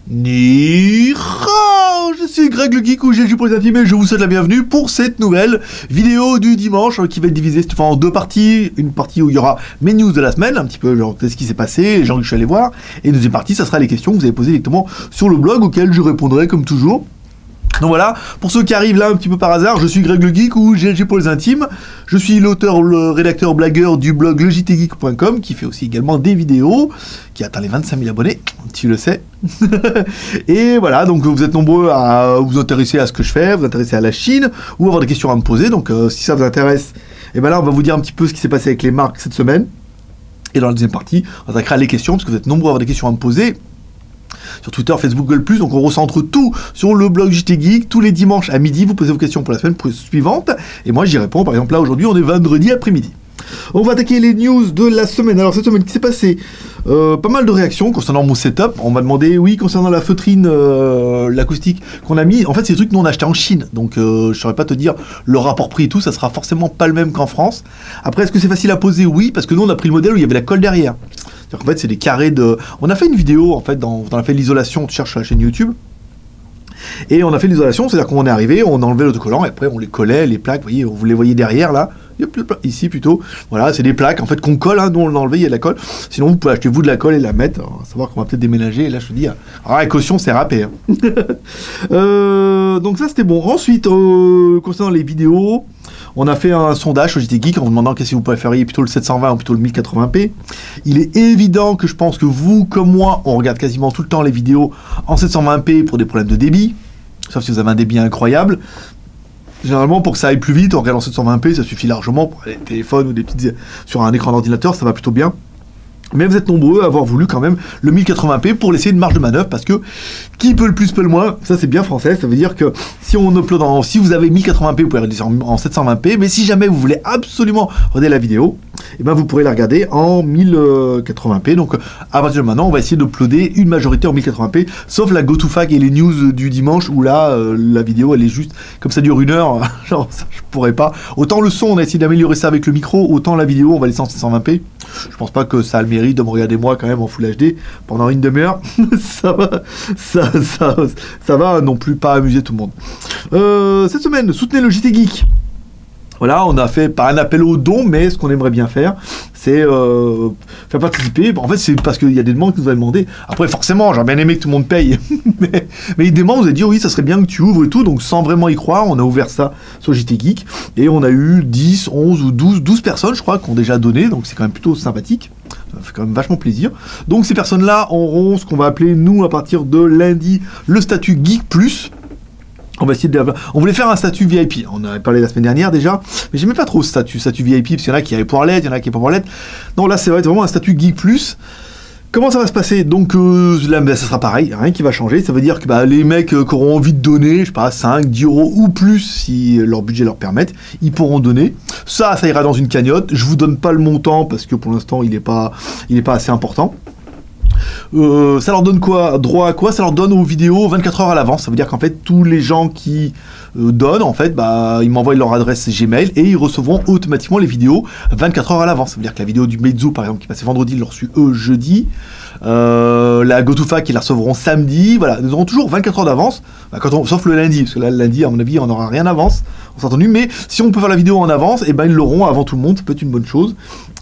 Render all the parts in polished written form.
Ni hao, je suis Greg le Geek ou GLG pour les intimes et je vous souhaite la bienvenue pour cette nouvelle vidéo du dimanche qui va être divisée cette fois en deux parties. Une partie où il y aura mes news de la semaine, un petit peu genre ce qui s'est passé, les gens que je suis allé voir. Et une deuxième partie, ça sera les questions que vous avez posées directement sur le blog auxquelles je répondrai comme toujours. Donc voilà, pour ceux qui arrivent là un petit peu par hasard, je suis Greg le Geek ou GLG pour les intimes. Je suis l'auteur, le rédacteur blagueur du blog legitgeek.com qui fait aussi également des vidéos, qui atteint les 25 000 abonnés, tu le sais. Et voilà, donc vous êtes nombreux à vous intéresser à ce que je fais, vous intéresser à la Chine, ou avoir des questions à me poser. Donc si ça vous intéresse, et ben là on va vous dire un petit peu ce qui s'est passé avec les marques cette semaine. Et dans la deuxième partie, on s'attaquera à les questions, parce que vous êtes nombreux à avoir des questions à me poser. Sur Twitter, Facebook, Google+, donc on recentre tout sur le blog JT Geek. Tous les dimanches à midi, vous posez vos questions pour la semaine suivante. Et moi, j'y réponds. Par exemple, là, aujourd'hui, on est vendredi après-midi. On va attaquer les news de la semaine. Alors, cette semaine, qui s'est passé pas mal de réactions concernant mon setup. On m'a demandé, oui, concernant la feutrine, l'acoustique qu'on a mis. En fait, c'est des trucs que nous, on a acheté en Chine. Donc, je ne saurais pas te dire le rapport prix et tout. Ça sera forcément pas le même qu'en France. Après, est-ce que c'est facile à poser? Oui, parce que nous, on a pris le modèle où il y avait la colle derrière. En fait, c'est des carrés de... On a fait une vidéo, en fait, on a fait l'isolation, tu cherches sur la chaîne YouTube. Et on a fait l'isolation, c'est-à-dire qu'on est arrivé, on a enlevé l'autocollant, et après on les collait, les plaques, vous les voyez derrière, là. Ici, plutôt. Voilà, c'est des plaques, en fait, qu'on colle, hein, nous on l'a enlevé, il y a de la colle. Sinon, vous pouvez acheter, vous, de la colle et la mettre. Alors, à savoir qu'on va peut-être déménager, et là, je te dis, la caution, c'est râpé. Hein. Donc ça, c'était bon. Ensuite, concernant les vidéos... On a fait un sondage sur JT Geek en vous demandant qu'est-ce que vous préfériez, plutôt le 720 ou plutôt le 1080p. Il est évident que je pense que vous, comme moi, on regarde quasiment tout le temps les vidéos en 720p pour des problèmes de débit, sauf si vous avez un débit incroyable. Généralement, pour que ça aille plus vite, on regarde en 720p, ça suffit largement pour les téléphones ou des petites... sur un écran d'ordinateur, ça va plutôt bien. Mais vous êtes nombreux à avoir voulu quand même le 1080p pour laisser une marge de manœuvre, parce que qui peut le plus peut le moins, ça c'est bien français, ça veut dire que si on upload si vous avez 1080p, vous pouvez regarder en 720p, mais si jamais vous voulez absolument regarder la vidéo, et ben vous pourrez la regarder en 1080p. Donc à partir de maintenant, on va essayer d'uploader une majorité en 1080p, sauf la GoToFac et les news du dimanche où là la vidéo elle est juste comme ça dure 1 heure, genre ça je pourrais pas. Autant le son on a essayé d'améliorer ça avec le micro, autant la vidéo on va laisser en 720p. Je pense pas que ça a le mérite de me regarder moi quand même en Full HD pendant une demi-heure. ça va non plus pas amuser tout le monde. Cette semaine, soutenez le JT Geek. Voilà, on a fait pas un appel aux dons, mais ce qu'on aimerait bien faire, c'est faire participer. En fait, c'est parce qu'il y a des demandes qui nous avaient demandé. Après, forcément, j'aurais bien aimé que tout le monde paye. mais ils demandent, vous avez dit, oui, ça serait bien que tu ouvres et tout. Donc, sans vraiment y croire, on a ouvert ça sur JT Geek. Et on a eu 10, 11 ou 12 personnes, je crois, qui ont déjà donné. Donc, c'est quand même plutôt sympathique. Ça fait quand même vachement plaisir. Donc, ces personnes-là auront ce qu'on va appeler, nous, à partir de lundi, le statut Geek+. On va essayer on voulait faire un statut VIP. On en avait parlé la semaine dernière déjà, mais j'aimais pas trop ce statut VIP, parce qu'il y en a qui avaient pouvoir l'être, il y en a qui n'avaient pas pouvoir l'être. Non, là, c'est vraiment un statut Geek+. Comment ça va se passer? Donc là, ça sera pareil, rien qui va changer. Ça veut dire que les mecs qui auront envie de donner, je sais pas, 5, 10 euros ou plus, si leur budget leur permette, ils pourront donner. Ça ira dans une cagnotte. Je vous donne pas le montant, parce que pour l'instant, il est pas assez important. Ça leur donne quoi? Droit à quoi? Ça leur donne aux vidéos 24 heures à l'avance. Ça veut dire qu'en fait, tous les gens qui donnent, en fait, ils m'envoient leur adresse Gmail et ils recevront automatiquement les vidéos 24 heures à l'avance. Ça veut dire que la vidéo du Meizu, par exemple, qui passait vendredi, ils l'ont reçue jeudi. La GoToFac, ils la recevront samedi. Voilà, ils auront toujours 24 heures d'avance, sauf le lundi, parce que là, le lundi, à mon avis, on n'aura rien d'avance, on s'est entendu. Mais si on peut faire la vidéo en avance, et ils l'auront avant tout le monde, ça peut être une bonne chose.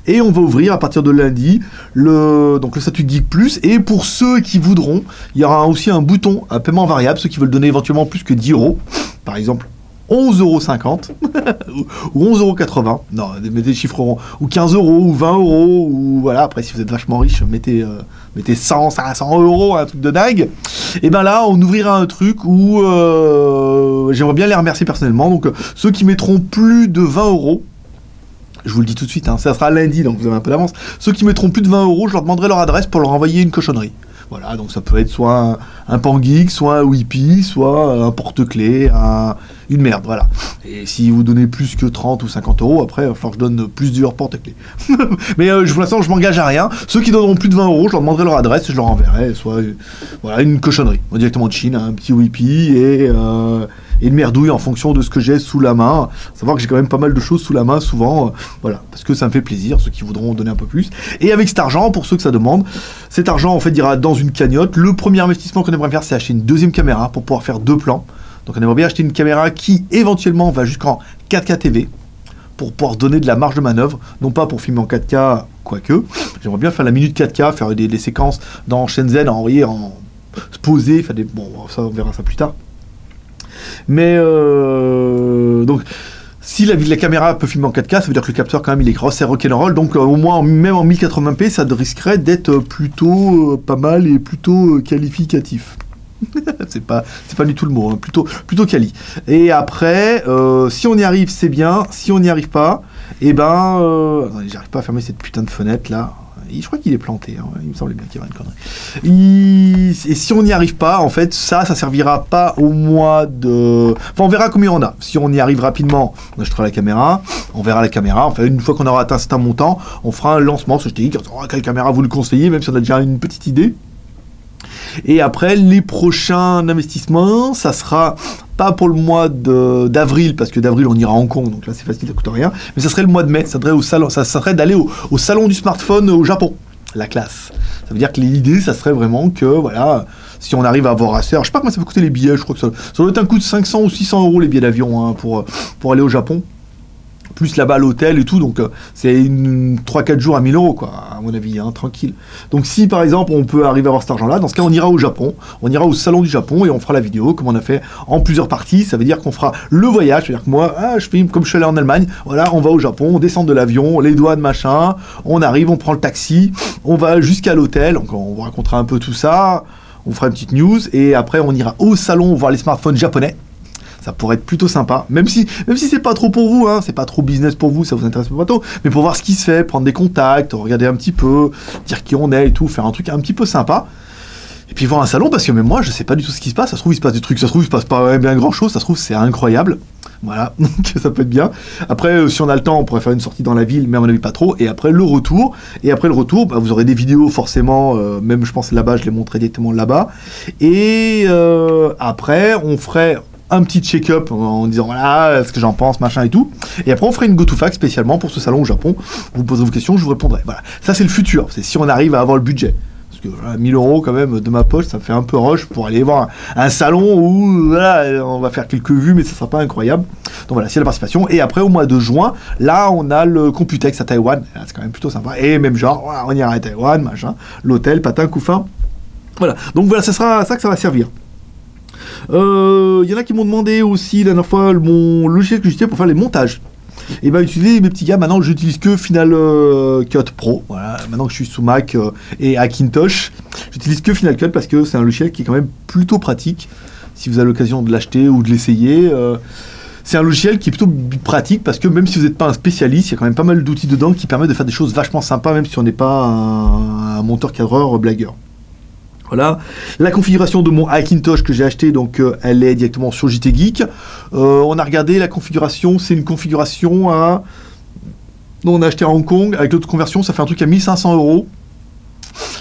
Et on va ouvrir à partir de lundi le statut Geek+. Et pour ceux qui voudront, il y aura aussi un bouton à paiement variable, ceux qui veulent donner éventuellement plus que 10 euros. Par exemple, 11,50 € ou 11,80 €. Non, mettez des chiffres ronds. Ou 15 euros, ou 20 euros, ou voilà. Après, si vous êtes vachement riche, mettez 100, 500 euros, un truc de dingue. Et là, on ouvrira un truc où j'aimerais bien les remercier personnellement. Donc, ceux qui mettront plus de 20 euros, je vous le dis tout de suite, ça sera lundi, donc vous avez un peu d'avance. Ceux qui mettront plus de 20 euros, je leur demanderai leur adresse pour leur envoyer une cochonnerie. Voilà, donc ça peut être soit un pan-geek, soit un Whippy, soit un porte-clés, une merde, voilà. Et si vous donnez plus que 30 ou 50 euros, après, il va falloir que je donne plus de porte-clés. Mais pour l'instant, je m'engage à rien. Ceux qui donneront plus de 20 euros, je leur demanderai leur adresse et je leur enverrai soit voilà, une cochonnerie, directement de Chine, un petit Whippy et une merdouille en fonction de ce que j'ai sous la main. Savoir que j'ai quand même pas mal de choses sous la main souvent, voilà, parce que ça me fait plaisir, ceux qui voudront donner un peu plus. Et avec cet argent, pour ceux que ça demande, cet argent en fait ira dans une cagnotte. Le premier investissement qu'on aimerait faire, c'est acheter une deuxième caméra pour pouvoir faire 2 plans. Donc on aimerait bien acheter une caméra qui éventuellement va jusqu'en 4K TV pour pouvoir donner de la marge de manœuvre, non pas pour filmer en 4K, quoique. J'aimerais bien faire la minute 4K, faire des séquences dans Shenzhen, envoyer en poser, faire des... Bon, ça on verra ça plus tard. Mais donc, si la caméra peut filmer en 4K, ça veut dire que le capteur quand même il est gros, c'est rock'n'roll, donc au moins même en 1080p, ça risquerait d'être plutôt pas mal et plutôt qualificatif. c'est pas du tout le mot, hein. plutôt quali. Et après, si on y arrive, c'est bien. Si on n'y arrive pas, et attendez, j'arrive pas à fermer cette putain de fenêtre là. Je crois qu'il est planté, hein. Il me semblait bien qu'il y avait une connerie. Et si on n'y arrive pas, en fait, ça servira pas au mois de... Enfin, on verra combien on a. Si on y arrive rapidement, on achètera la caméra, on verra la caméra. Enfin, une fois qu'on aura atteint un certain montant, on fera un lancement. Ce que je t'ai dit, quelle caméra vous le conseillez, même si on a déjà une petite idée. Et après, les prochains investissements, ça sera pas pour le mois d'avril, parce que d'avril on ira à Hong Kong, donc là c'est facile, ça coûte rien, mais ça serait le mois de mai, ça serait d'aller au salon du smartphone au Japon, la classe. Ça veut dire que l'idée, ça serait vraiment que, voilà, si on arrive à avoir assez, je sais pas comment ça peut coûter les billets, je crois que ça doit être un coût de 500 ou 600 euros les billets d'avion, hein, pour aller au Japon. Plus là-bas l'hôtel et tout, donc c'est 3-4 jours à 1000 euros, quoi, à mon avis, hein, tranquille. Donc si par exemple on peut arriver à avoir cet argent-là, dans ce cas on ira au Japon, on ira au salon du Japon et on fera la vidéo comme on a fait en plusieurs parties. Ça veut dire qu'on fera le voyage, c'est-à-dire que moi, je filme comme je suis allé en Allemagne, voilà, on va au Japon, on descend de l'avion, les douanes, machin, on arrive, on prend le taxi, on va jusqu'à l'hôtel, donc on vous racontera un peu tout ça, on fera une petite news et après on ira au salon voir les smartphones japonais. Ça pourrait être plutôt sympa, même si c'est pas trop pour vous, hein, c'est pas trop business pour vous, ça vous intéresse pas trop, mais pour voir ce qui se fait, prendre des contacts, regarder un petit peu, dire qui on est et tout, faire un truc un petit peu sympa. Et puis voir un salon, parce que même moi, je sais pas du tout ce qui se passe, ça se trouve il se passe des trucs, ça se trouve il se passe pas bien grand chose, ça se trouve c'est incroyable. Voilà, donc ça peut être bien. Après, si on a le temps, on pourrait faire une sortie dans la ville, mais à mon avis pas trop. Et après le retour, vous aurez des vidéos forcément, même je pense là-bas, je les montrerai directement là-bas. Et après, on ferait un petit check-up en disant voilà ce que j'en pense, machin et tout. Et après on ferait une go-to-fac spécialement pour ce salon au Japon. Vous poserez vos questions, je vous répondrai. Voilà, ça c'est le futur. C'est si on arrive à avoir le budget. Parce que voilà, 1000 euros quand même de ma poche, ça fait un peu rush pour aller voir un salon où voilà, on va faire quelques vues, mais ça sera pas incroyable. Donc voilà, c'est la participation. Et après au mois de juin, là on a le Computex à Taïwan. C'est quand même plutôt sympa. Et même genre, voilà, on ira à Taïwan, machin, l'hôtel, patin, couffin. Voilà. Donc voilà, ça sera ça que ça va servir. Il y en a qui m'ont demandé aussi la dernière fois mon logiciel que j'utilisais pour faire les montages. Et bah utiliser mes petits gars, maintenant j'utilise que Final Cut Pro. Voilà, maintenant que je suis sous Mac et Hackintosh, j'utilise que Final Cut parce que c'est un logiciel qui est quand même plutôt pratique. Si vous avez l'occasion de l'acheter ou de l'essayer, c'est un logiciel qui est plutôt pratique parce que même si vous n'êtes pas un spécialiste, il y a quand même pas mal d'outils dedans qui permettent de faire des choses vachement sympas, même si on n'est pas un monteur-cadreur blagueur. Voilà, la configuration de mon Hackintosh que j'ai acheté, donc elle est directement sur JT Geek. On a regardé la configuration, c'est une configuration à... On a acheté à Hong Kong, avec l'autre conversion, ça fait un truc à 1500 euros.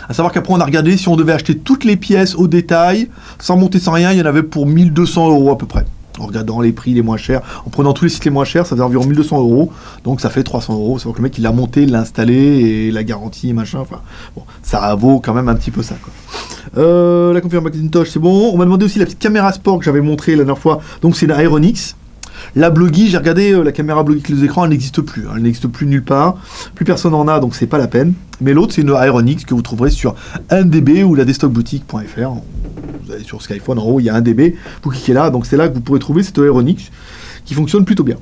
À savoir qu'après on a regardé, si on devait acheter toutes les pièces au détail, sans monter sans rien, il y en avait pour 1200 euros à peu près. En regardant les prix les moins chers, en prenant tous les sites les moins chers, ça faisait environ 1200 euros, donc ça fait 300 euros. C'est-à-dire que le mec il l'a monté, l'a installé, et la garantie, machin, enfin, bon, ça vaut quand même un petit peu ça, quoi. La configuration Macintosh, c'est bon. On m'a demandé aussi la petite caméra sport que j'avais montrée la dernière fois, donc c'est la Aeronix. La Blogi, j'ai regardé, la caméra Blogi avec les écrans, elle n'existe plus. Elle n'existe plus nulle part. Plus personne en a, donc c'est pas la peine. Mais l'autre, c'est une Aeronix que vous trouverez sur 1DB ou la desktopboutique.fr. Vous allez sur Skyphone, en haut, il y a 1DB. Vous cliquez là, donc c'est là que vous pourrez trouver cette Aeronix qui fonctionne plutôt bien.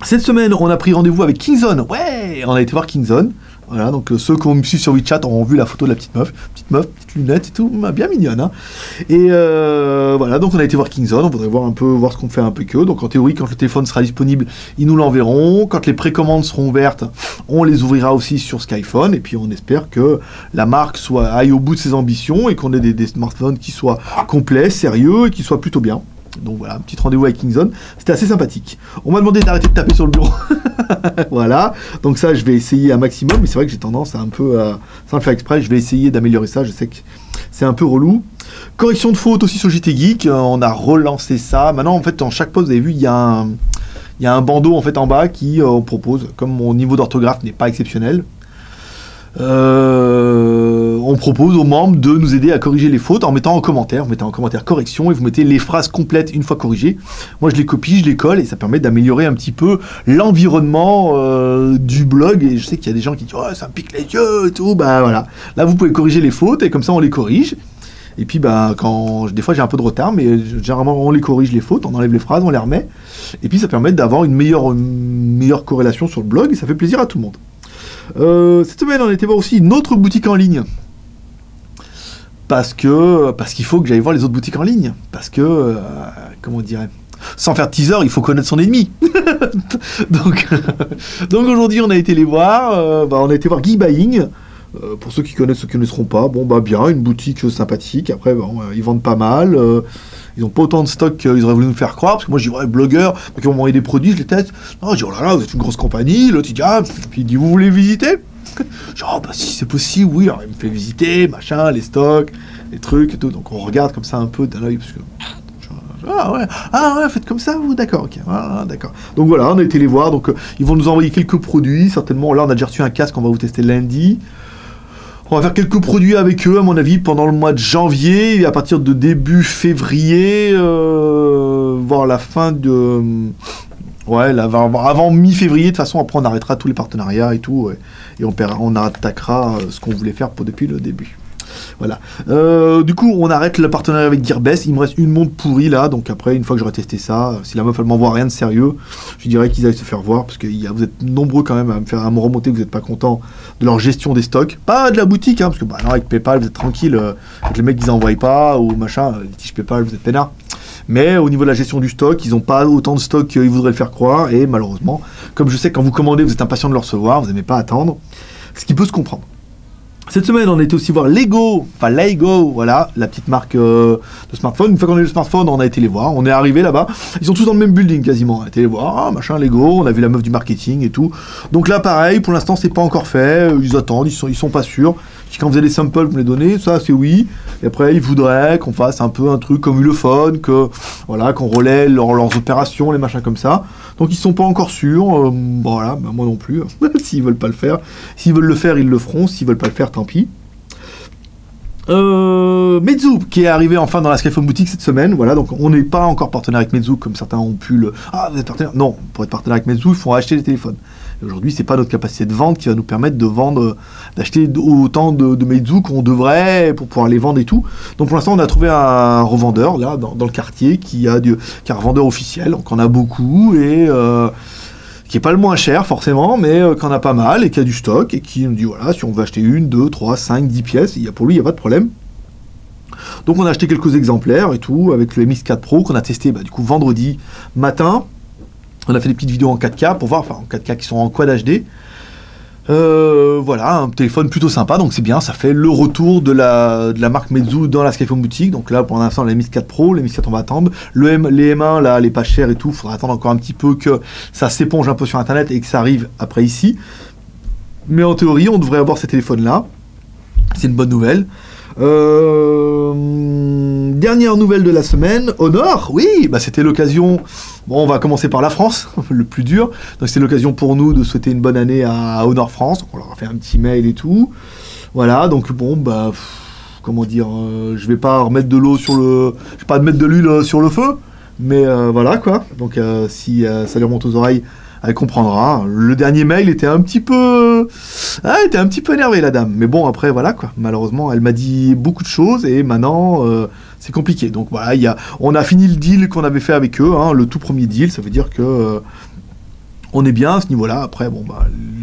Cette semaine, on a pris rendez-vous avec Kingzone. Ouais, on a été voir Kingzone. Voilà, donc ceux qui me suivent sur WeChat auront vu la photo de la petite meuf, petites lunettes et tout, bien mignonne, hein. Et voilà, donc on a été voir Kingzone, on voudrait voir ce qu'on fait un peu qu'eux. Donc en théorie, quand le téléphone sera disponible, ils nous l'enverront. Quand les précommandes seront ouvertes, on les ouvrira aussi sur Skyphone. Et puis on espère que la marque aille au bout de ses ambitions et qu'on ait des smartphones qui soient complets, sérieux et qui soient plutôt bien. Donc voilà, un petit rendez-vous avec Kingzone, c'était assez sympathique. On m'a demandé d'arrêter de taper sur le bureau. Voilà, donc ça je vais essayer un maximum, mais c'est vrai que j'ai tendance à un peu, sans le faire exprès, je vais essayer d'améliorer ça. Je sais que c'est un peu relou. Correction de faute aussi sur JT Geek, on a relancé ça. Maintenant, en fait, en chaque poste, vous avez vu, il y a un bandeau en fait en bas qui propose, comme mon niveau d'orthographe n'est pas exceptionnel, on propose aux membres de nous aider à corriger les fautes en mettant en commentaire. Vous mettez en commentaire correction et vous mettez les phrases complètes une fois corrigées. Moi, je les copie, je les colle et ça permet d'améliorer un petit peu l'environnement du blog. Et je sais qu'il y a des gens qui disent oh, ça me pique les yeux et tout. Bah voilà. Là, vous pouvez corriger les fautes et comme ça, on les corrige. Et puis, bah, des fois, j'ai un peu de retard, mais généralement, on les corrige les fautes, on enlève les phrases, on les remet. Et puis, ça permet d'avoir une meilleure corrélation sur le blog et ça fait plaisir à tout le monde. Cette semaine, on était voir aussi une autre boutique en ligne. Parce qu'il faut que j'aille voir les autres boutiques en ligne. Parce que, comment on dirait, sans faire de teaser, il faut connaître son ennemi. donc aujourd'hui, on a été les voir. On a été voir Geek Buying. Pour ceux qui connaissent, ceux qui ne connaisseront pas, bon bah bien, une boutique sympathique. Après, bon, ils vendent pas mal. Ils n'ont pas autant de stock qu'ils auraient voulu nous faire croire. Parce que moi, je dis ouais, blogueur, donc ils vont m'envoyer des produits, je les teste. Non, je dis oh là là, vous êtes une grosse compagnie. L'autre il dit ah, puis il dit vous voulez visiter? Je dis oh bah si c'est possible, oui. Alors il me fait visiter, machin, les stocks, les trucs et tout. Donc on regarde comme ça un peu d'un œil parce que ah ouais, faites comme ça vous, d'accord, ok, d'accord. Donc voilà, on a été les voir. Donc ils vont nous envoyer quelques produits certainement. Là, on a déjà reçu un casque, on va vous tester lundi. On va faire quelques produits avec eux, à mon avis, pendant le mois de janvier, et à partir de début février, voire la fin de... Ouais, là, avant mi-février, de toute façon, après on arrêtera tous les partenariats et tout, et on attaquera ce qu'on voulait faire depuis le début. Voilà. Du coup, on arrête le partenariat avec Gearbest. Il me reste une montre pourrie là. Donc après, une fois que j'aurai testé ça, si la meuf elle m'envoie rien de sérieux, je dirais qu'ils aillent se faire voir. Parce que vous êtes nombreux quand même à me remonter que vous n'êtes pas content de leur gestion des stocks. Pas de la boutique, hein, parce que bah, non, avec PayPal, vous êtes tranquille. Avec les mecs, ils n'envoient pas. Ou machin, les tiges PayPal, vous êtes peinards. Mais au niveau de la gestion du stock, ils n'ont pas autant de stock qu'ils voudraient le faire croire. Et malheureusement, comme je sais que quand vous commandez, vous êtes impatient de le recevoir, vous n'aimez pas attendre. Ce qui peut se comprendre. Cette semaine, on a été aussi voir Lego, voilà, la petite marque de smartphone. Une fois qu'on a eu le smartphone, on a été les voir. On est arrivé là-bas. Ils sont tous dans le même building quasiment. On a été les voir, machin, Lego. On a vu la meuf du marketing et tout. Donc là, pareil, pour l'instant, c'est pas encore fait. Ils attendent, ils sont pas sûrs. Quand vous avez des samples, vous me les donnez, ça c'est oui. Et après, ils voudraient qu'on fasse un peu un truc comme Ulefone, qu'on relaie leurs opérations, les machins comme ça. Donc ils sont pas encore sûrs. Voilà, bah, moi non plus. S'ils veulent pas le faire. S'ils veulent le faire, ils le feront. S'ils veulent pas le faire, tant pis. Meizu qui est arrivé enfin dans la Skyphone boutique cette semaine. Voilà, donc on n'est pas encore partenaire avec Meizu comme certains ont pu le. Ah, vous êtes partenaire? Non, pour être partenaire avec Meizu, il faut acheter les téléphones. Et aujourd'hui, c'est pas notre capacité de vente qui va nous permettre d'acheter autant de Meizu qu'on devrait pour pouvoir les vendre et tout. Donc pour l'instant, on a trouvé un revendeur là dans le quartier qui a un revendeur officiel, donc on a beaucoup et qui est pas le moins cher forcément, mais qui en a pas mal et qui a du stock et qui nous dit voilà, si on veut acheter 1, 2, 3, 5, 10 pièces, pour lui, il n'y a pas de problème. Donc on a acheté quelques exemplaires et tout avec le MX4 Pro qu'on a testé du coup vendredi matin. On a fait des petites vidéos en 4K pour voir, enfin en 4K qui sont en Quad HD. Voilà, un téléphone plutôt sympa, donc c'est bien, ça fait le retour de la marque Meizu dans la Skyphone boutique. Donc là, pour l'instant, la MX4 Pro, les MX4 on va attendre. Les M1, là, les pas chers et tout, faudra attendre encore un petit peu que ça s'éponge un peu sur Internet et que ça arrive après ici. Mais en théorie, on devrait avoir ces téléphones-là. C'est une bonne nouvelle. Dernière nouvelle de la semaine, Honor, oui, c'était l'occasion. Bon, on va commencer par la France, le plus dur. Donc c'est l'occasion pour nous de souhaiter une bonne année à Honor France. Donc on leur a fait un petit mail et tout. Voilà, donc bon, comment dire, je vais pas remettre de l'eau sur le, je vais pas mettre de l'huile sur le feu, mais voilà quoi. Donc si ça lui remonte aux oreilles, elle comprendra. Le dernier mail était un petit peu énervé la dame. Mais bon, après, voilà quoi. Malheureusement, elle m'a dit beaucoup de choses et maintenant, c'est compliqué. Donc voilà, on a fini le deal qu'on avait fait avec eux, hein, le tout premier deal. Ça veut dire que on est bien à ce niveau-là. Après,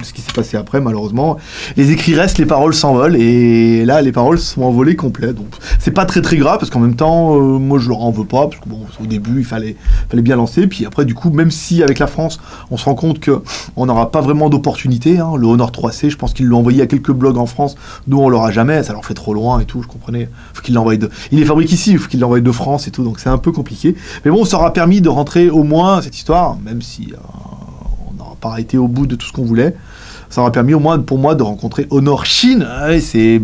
ce qui s'est passé après, malheureusement, les écrits restent, les paroles s'envolent. Et là, les paroles sont envolées complet. Donc, c'est pas très très grave parce qu'en même temps, moi, je leur en veux pas parce que bon, au début, il fallait bien lancer. Puis après, du coup, même si avec la France, on se rend compte que on n'aura pas vraiment d'opportunité. Hein, le Honor 3C, je pense qu'ils l'ont envoyé à quelques blogs en France. Nous, on l'aura jamais. Ça leur fait trop loin et tout. Je comprenais. Faut qu'ils l'envoient il est fabriqué ici. Il faut qu'ils l'envoient de France et tout. Donc, c'est un peu compliqué. Mais bon, ça aura permis de rentrer au moins cette histoire, même si pas été au bout de tout ce qu'on voulait. Ça aura permis au moins pour moi de rencontrer Honor Chine. C'est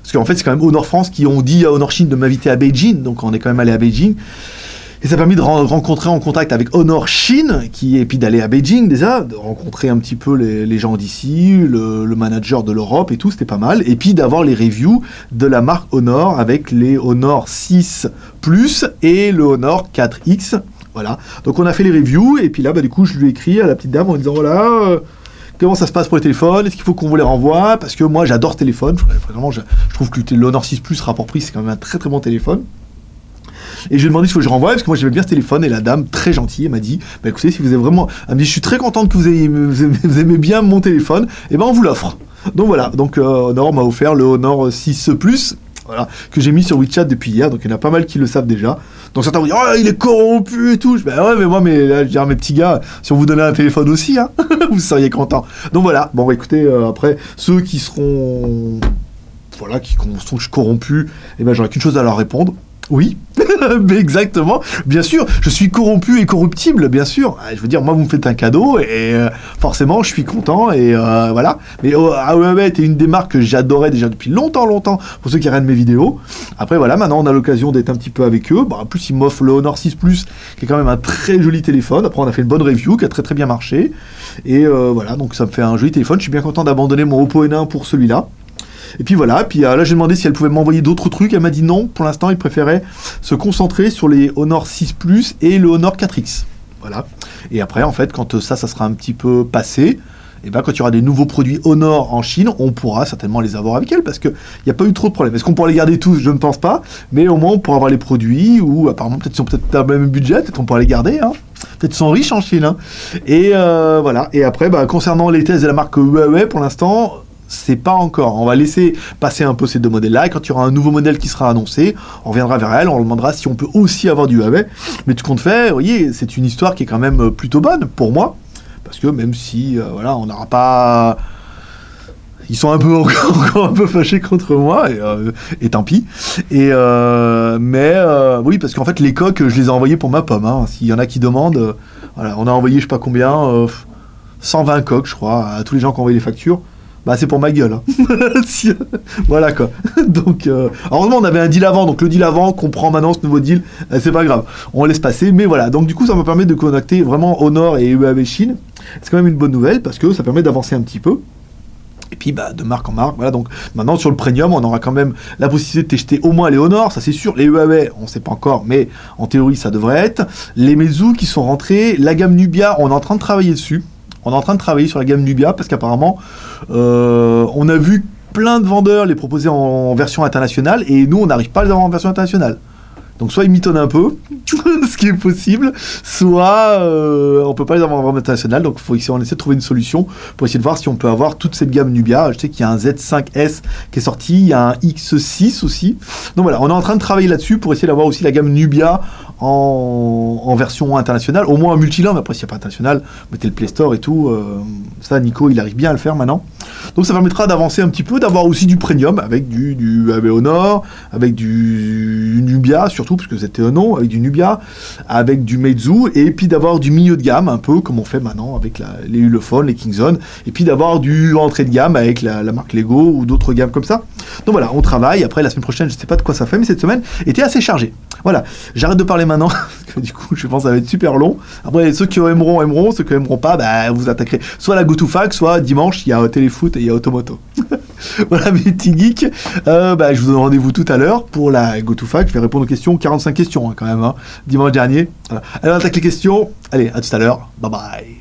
Parce qu'en fait, c'est quand même Honor France qui ont dit à Honor Chine de m'inviter à Beijing, donc on est quand même allé à Beijing. Et ça a permis de rencontrer en contact avec Honor Chine, et puis d'aller à Beijing déjà, de rencontrer un petit peu les gens d'ici, le manager de l'Europe et tout, c'était pas mal. Et puis d'avoir les reviews de la marque Honor avec les Honor 6 Plus et le Honor 4X. Voilà. Donc on a fait les reviews, et puis là, du coup, je lui ai écrit à la petite dame en disant voilà. Comment ça se passe pour les téléphones? Est-ce qu'il faut qu'on vous les renvoie? Parce que moi, j'adore ce téléphone. Vraiment, je trouve que l'Honor 6 Plus rapport prix, c'est quand même un très très bon téléphone. Et je lui ai demandé s'il faut que je renvoie, parce que moi j'aimais bien ce téléphone, et la dame, très gentille, elle m'a dit, écoutez, si vous avez vraiment... Elle me dit, je suis très contente que vous aimez bien mon téléphone, et on vous l'offre. Donc voilà, donc Honor m'a offert le Honor 6 Plus, voilà, que j'ai mis sur WeChat depuis hier, donc il y en a pas mal qui le savent déjà. Donc certains vont dire, oh, il est corrompu et tout. Je dis, ouais, mais moi, là, je dirais, mes petits gars, si on vous donnait un téléphone aussi, hein, vous seriez contents. Donc voilà, bon, écoutez, après, ceux qui seront... Voilà, qui sont corrompus, j'aurais qu'une chose à leur répondre. Oui, mais exactement. Bien sûr, je suis corrompu et corruptible, bien sûr. Je veux dire, moi, vous me faites un cadeau et forcément, je suis content et voilà. Mais AEW était une des marques que j'adorais déjà depuis longtemps, pour ceux qui regardent mes vidéos. Après, voilà, maintenant, on a l'occasion d'être un petit peu avec eux. En plus, ils m'offrent le Honor 6 Plus, qui est quand même un très joli téléphone. Après, on a fait une bonne review qui a très très bien marché. Et voilà, donc ça me fait un joli téléphone. Je suis bien content d'abandonner mon Oppo N1 pour celui-là. Et puis voilà, puis là j'ai demandé si elle pouvait m'envoyer d'autres trucs, elle m'a dit non, pour l'instant il préférait se concentrer sur les Honor 6 Plus et le Honor 4X. Voilà. Et après en fait, quand ça sera un petit peu passé, et quand il y aura des nouveaux produits Honor en Chine, on pourra certainement les avoir avec elle, parce qu'il n'y a pas eu trop de problèmes. Est-ce qu'on pourra les garder tous? Je ne pense pas, mais au moins on pourra avoir les produits, ou apparemment peut-être dans le même budget, peut-être on pourra les garder, hein. Peut-être sont riches en Chine. Hein. Et voilà, et après, concernant les tests de la marque Huawei, pour l'instant... C'est pas encore. On va laisser passer un peu ces deux modèles-là. Et quand il y aura un nouveau modèle qui sera annoncé, on reviendra vers elle, on leur demandera si on peut aussi avoir du Huawei. Mais tout compte fait, vous voyez, c'est une histoire qui est quand même plutôt bonne pour moi. Parce que même si, voilà, on n'aura pas... Ils sont un peu encore un peu fâchés contre moi, et tant pis. Mais oui, parce qu'en fait, les coques, je les ai envoyées pour ma pomme. Hein. S'il y en a qui demandent, voilà, on a envoyé, je sais pas combien, 120 coques, je crois, à tous les gens qui ont envoyé les factures. C'est pour ma gueule. Hein. Voilà quoi. Donc, heureusement, on avait un deal avant. Donc, le deal avant qu'on prend maintenant, ce nouveau deal, c'est pas grave. On laisse passer. Mais voilà. Donc, du coup, ça me permet de connecter vraiment Honor et Huawei Chine. C'est quand même une bonne nouvelle parce que ça permet d'avancer un petit peu. Et puis, de marque en marque. Voilà. Donc, maintenant, sur le Premium, on aura quand même la possibilité de tester au moins les Honor. Ça, c'est sûr. Les Huawei, on sait pas encore. Mais en théorie, ça devrait être. Les Meizu qui sont rentrés. La gamme Nubia, on est en train de travailler dessus. On est en train de travailler sur la gamme Nubia parce qu'apparemment, on a vu plein de vendeurs les proposer en version internationale et nous, on n'arrive pas à les avoir en version internationale. Donc soit ils mitonnent un peu, ce qui est possible, soit on peut pas les avoir en version internationale. Donc on essaie de trouver une solution pour essayer de voir si on peut avoir toute cette gamme Nubia. Je sais qu'il y a un Z5S qui est sorti, il y a un X6 aussi. Donc voilà, on est en train de travailler là-dessus pour essayer d'avoir aussi la gamme Nubia en version internationale, au moins en multilangue. Après, s'il n'y a pas international, mettez le Play Store et tout. Ça, Nico, il arrive bien à le faire maintenant. Donc ça permettra d'avancer un petit peu, d'avoir aussi du premium avec du Huawei Honor, avec du Nubia, surtout, parce que c'était un nom, avec du Nubia, avec du Meizu, et puis d'avoir du milieu de gamme, un peu comme on fait maintenant avec les Ulefone, les Kingzone, et puis d'avoir du entrée de gamme avec la marque Lego ou d'autres gammes comme ça. Donc voilà, on travaille. Après, la semaine prochaine, je ne sais pas de quoi ça fait, mais cette semaine était assez chargée. Voilà, j'arrête de parler maintenant, parce que du coup, je pense que ça va être super long. Après, ceux qui aimeront, ceux qui n'aimeront pas, vous attaquerez soit à la GoToFac, soit dimanche, il y a Téléfoot et il y a Automoto. Voilà mes petits geeks. Je vous donne rendez-vous tout à l'heure pour la GoToFac. Je vais répondre aux questions, 45 questions quand même, hein, dimanche dernier. Voilà. Alors, on attaque les questions. Allez, à tout à l'heure. Bye bye.